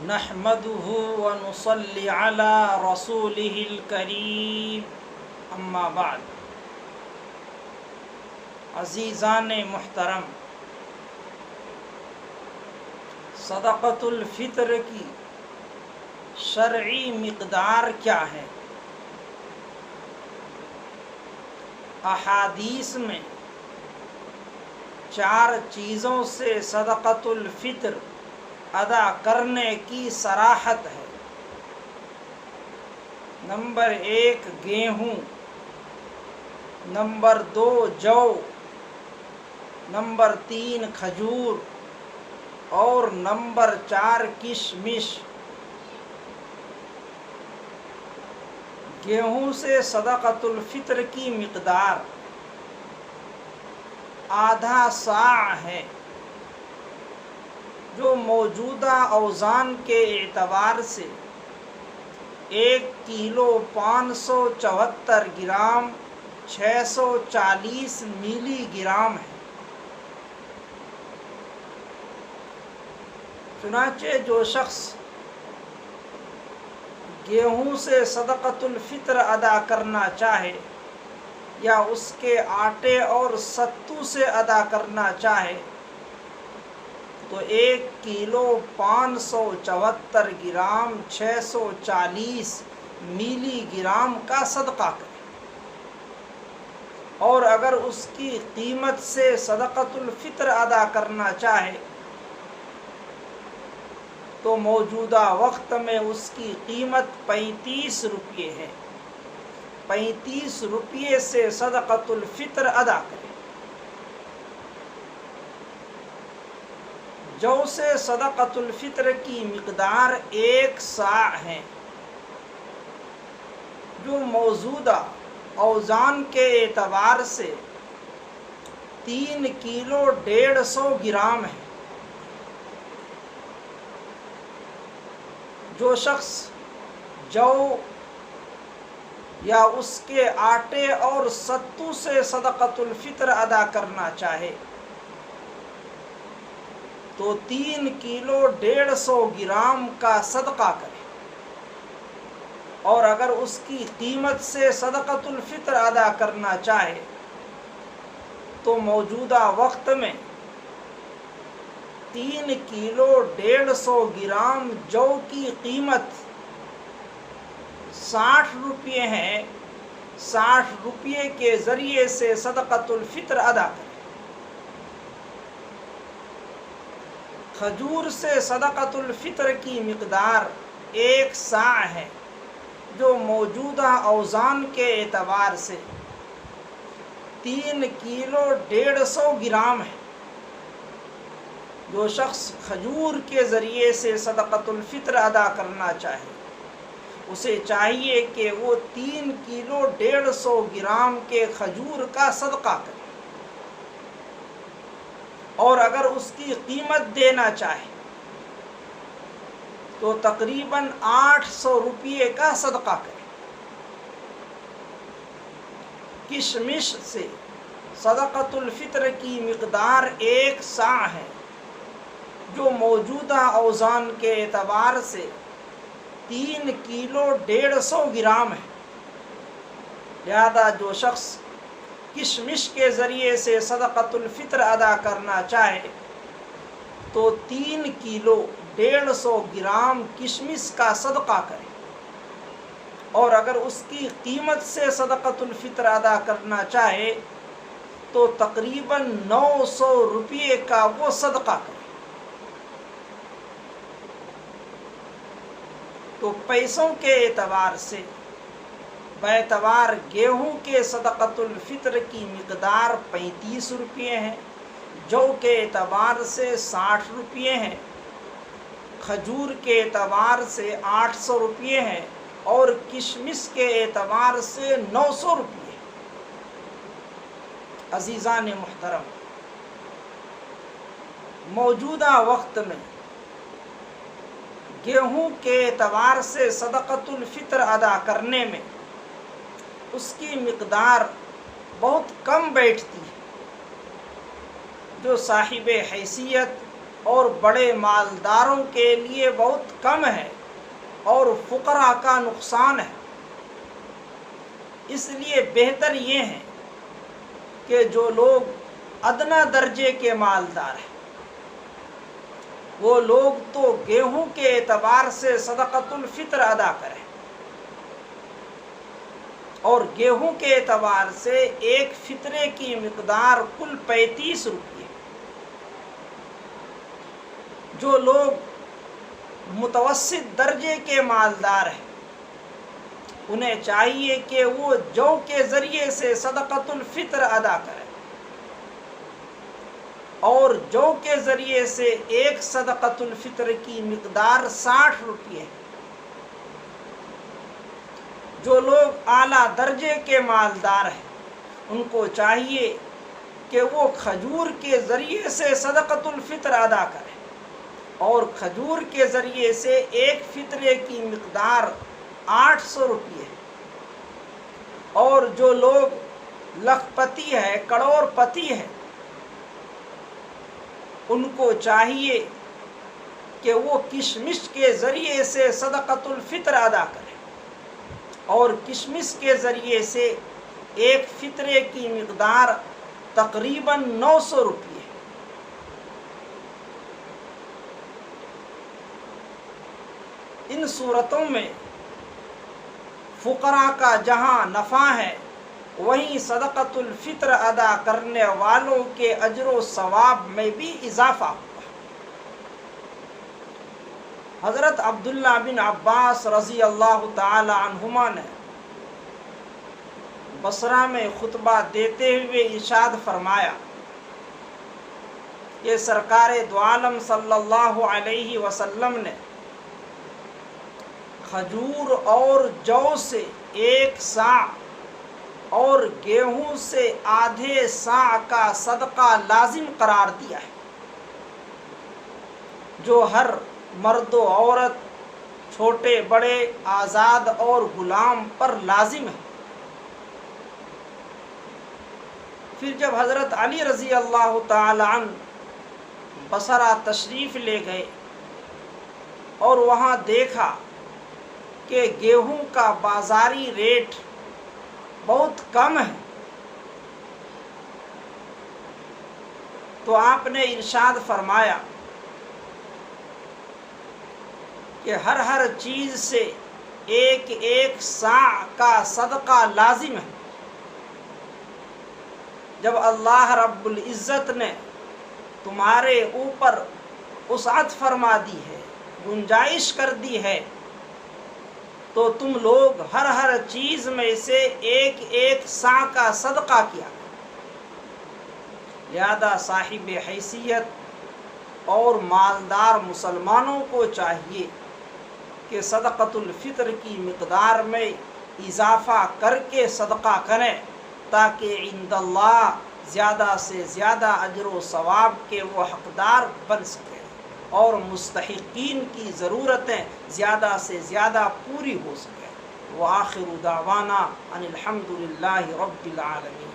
نحمده ونصلي على رسوله الكريم اما بعد۔ عزیزان محترم، صدقۃ الفطر کی شرعی مقدار کیا ہے؟ احادیث میں 4 چیزوں سے صدقۃ الفطر ادا کرنے کی صراحت ہے۔ نمبر 1 گیہوں، نمبر 2 جو، نمبر 3 کھجور اور نمبر 4 کشمش۔ گیہوں سے صدقۃ الفطر کی مقدار آدھا صاع ہے، جو موجودہ اوزان کے اعتبار سے 1 کلو 574 گرام 640 ملی گرام ہے۔ چنانچہ جو شخص گیہوں سے صدقۃ الفطر ادا کرنا چاہے یا اس کے آٹے اور ستو سے ادا کرنا چاہے تو 1 کلو 574 گرام 640 ملی گرام کا صدقہ کرے، اور اگر اس کی قیمت سے صدقۃ الفطر ادا کرنا چاہے تو موجودہ وقت میں اس کی قیمت 35 روپے ہے۔ 35 روپے سے صدقۃ الفطر ادا کرے۔ جو سے صدقۃ الفطر کی مقدار 1 صاع ہے، جو موجودہ اوزان کے اعتبار سے 3 کلو 150 گرام ہے۔ جو شخص جو یا اس کے آٹے اور ستو سے صدقۃ الفطر ادا کرنا چاہے تو 3 کلو 150 گرام کا صدقہ کرے، اور اگر اس کی قیمت سے صدقۃ الفطر ادا کرنا چاہے تو موجودہ وقت میں 3 کلو 150 گرام جو کی قیمت 60 روپے ہے، 60 روپے کے ذریعے سے صدقۃ الفطر ادا کرے۔ کھجور سے صدقۃ الفطر کی مقدار 1 صاع ہے، جو موجودہ اوزان کے اعتبار سے 3 کلو 150 گرام ہے۔ جو شخص کھجور کے ذریعے سے صدقۃ الفطر ادا کرنا چاہے اسے چاہیے کہ وہ 3 کلو 150 گرام کے کھجور کا صدقہ کرے، اور اگر اس کی قیمت دینا چاہے تو تقریباً 800 روپے کا صدقہ کرے۔ کشمش سے صدقۃ الفطر کی مقدار 1 صاع ہے، جو موجودہ اوزان کے اعتبار سے 3 کلو 150 گرام ہے۔ لہذا جو شخص کشمش کے ذریعے سے صدقۃ الفطر ادا کرنا چاہے تو 3 کلو 150 گرام کشمش کا صدقہ کرے، اور اگر اس کی قیمت سے صدقۃ الفطر ادا کرنا چاہے تو تقریباً 900 روپے کا وہ صدقہ کرے۔ تو پیسوں کے اعتبار سے باعتبار گیہوں کے صدقۃ الفطر کی مقدار 35 روپے ہے، جو کے اعتبار سے 60 روپے ہے، کھجور کے اعتبار سے 800 روپے ہے، اور کشمش کے اعتبار سے 900 روپے ہے۔ عزیزان محترم، موجودہ وقت میں گیہوں کے اعتبار سے صدقۃ الفطر ادا کرنے میں اس کی مقدار بہت کم بیٹھتی ہے۔ جو صاحب حیثیت اور بڑے مالداروں کے لیے بہت کم ہے اور فقراء کا نقصان ہے۔ اس لیے بہتر یہ ہے کہ جو لوگ ادنا درجے کے مالدار ہیں وہ لوگ تو گیہوں کے اعتبار سے صدقۃ الفطر ادا کریں، اور گیہوں کے اعتبار سے ایک فطرے کی مقدار کل 35 روپے۔ جو لوگ متوسط درجے کے مالدار ہیں انہیں چاہیے کہ وہ جو کے ذریعے سے صدقۃ الفطر ادا کریں، اور جو کے ذریعے سے ایک صدقۃ الفطر کی مقدار 60 روپے ہے۔ جو لوگ اعلیٰ درجے کے مالدار ہیں ان کو چاہیے کہ وہ کھجور کے ذریعے سے صدقۃ الفطر ادا کریں، اور کھجور کے ذریعے سے ایک فطرے کی مقدار 800 روپے ہے۔ اور جو لوگ لکھ پتی ہے، کروڑ پتی ہے، ان کو چاہیے کہ وہ کشمش کے ذریعے سے صدقۃ الفطر ادا کریں، اور کشمش کے ذریعے سے ایک فطرے کی مقدار تقریباً 900 روپے ہے۔ ان صورتوں میں فقراء کا جہاں نفع ہے وہیں صدقۃ الفطر ادا کرنے والوں کے اجر و ثواب میں بھی اضافہ ہوا۔ حضرت عبداللہ بن عباس رضی اللہ تعالی عنہما نے بصرہ میں خطبہ دیتے ہوئے ارشاد فرمایا کہ سرکار دو عالم صلی اللہ علیہ وسلم نے کھجور اور جو سے 1 صاع اور گیہوں سے آدھے صاع کا صدقہ لازم قرار دیا ہے، جو ہر مرد و عورت، چھوٹے بڑے، آزاد اور غلام پر لازم ہے۔ پھر جب حضرت علی رضی اللہ تعالی عنہ بصرہ تشریف لے گئے اور وہاں دیکھا کہ گیہوں کا بازاری ریٹ بہت کم ہے، تو آپ نے ارشاد فرمایا کہ ہر چیز سے ایک صاع کا صدقہ لازم ہے۔ جب اللہ رب العزت نے تمہارے اوپر وسعت فرما دی ہے، گنجائش کر دی ہے، تو تم لوگ ہر چیز میں سے ایک صاع کا صدقہ کیا۔ لہذا صاحب حیثیت اور مالدار مسلمانوں کو چاہیے کہ صدقۃ الفطر کی مقدار میں اضافہ کر کے صدقہ کریں، تاکہ عند اللہ زیادہ سے زیادہ اجر و ثواب کے وہ حقدار بن سکیں اور مستحقین کی ضرورتیں زیادہ سے زیادہ پوری ہو سکیں۔ وآخر دعوانا ان الحمد للہ رب العالمین۔